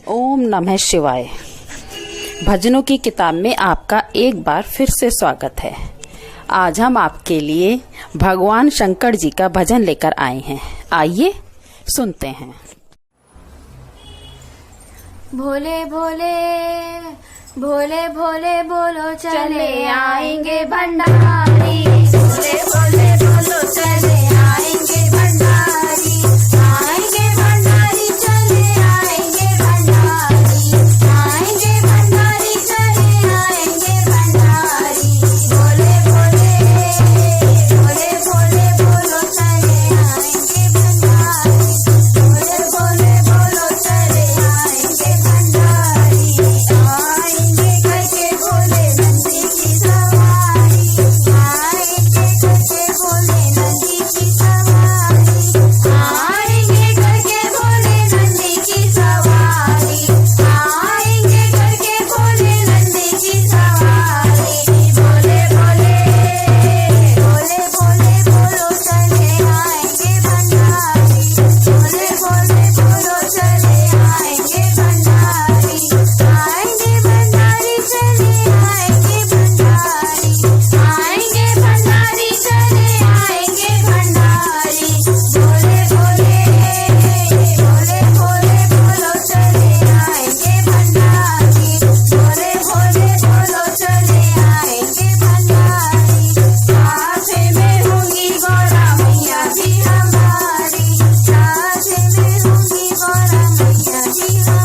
ओम नमः शिवाय। भजनों की किताब में आपका एक बार फिर से स्वागत है। आज हम आपके लिए भगवान शंकर जी का भजन लेकर आए हैं। आइए सुनते हैं। भोले भोले भोले भोले बोलो चले आएंगे भंडारी। भोले भोले बोलो चले आएंगे भंडारी। आएंगे भंडारी चले आएंगे भंडारी। आएंगे भंडारी चले आएंगे भंडारी। भोले भोले भोले भोले बोलो चले आएंगे भंडारी। भोले भोले बोलो चले आएंगे भंडारी। आएंगे करके बोले नंदी की सवारी। आएंगे करके बोले नंदी की सवारी। आएंगे करके बोले नंदी की सवारी। आएंगे करके बोले नंदी की सवारी। भोले भोले भोले भोले बोलो चले आएंगे भंडारी। भोले भोले बोलो चले आएंगे भंडारी। आएंगे भंडारी चले आएंगे भंडारी। आएंगे भंडारी चले आएंगे भंडारी। भोले भोले भोले भोले बोलो चले आएंगे भंडारी। भोले भोले बोलो चले आएंगे भंडारी। साथ में होंगी गौरा मैया जी हमारी। साथ में होंगी गौरा मैया जी हमारी।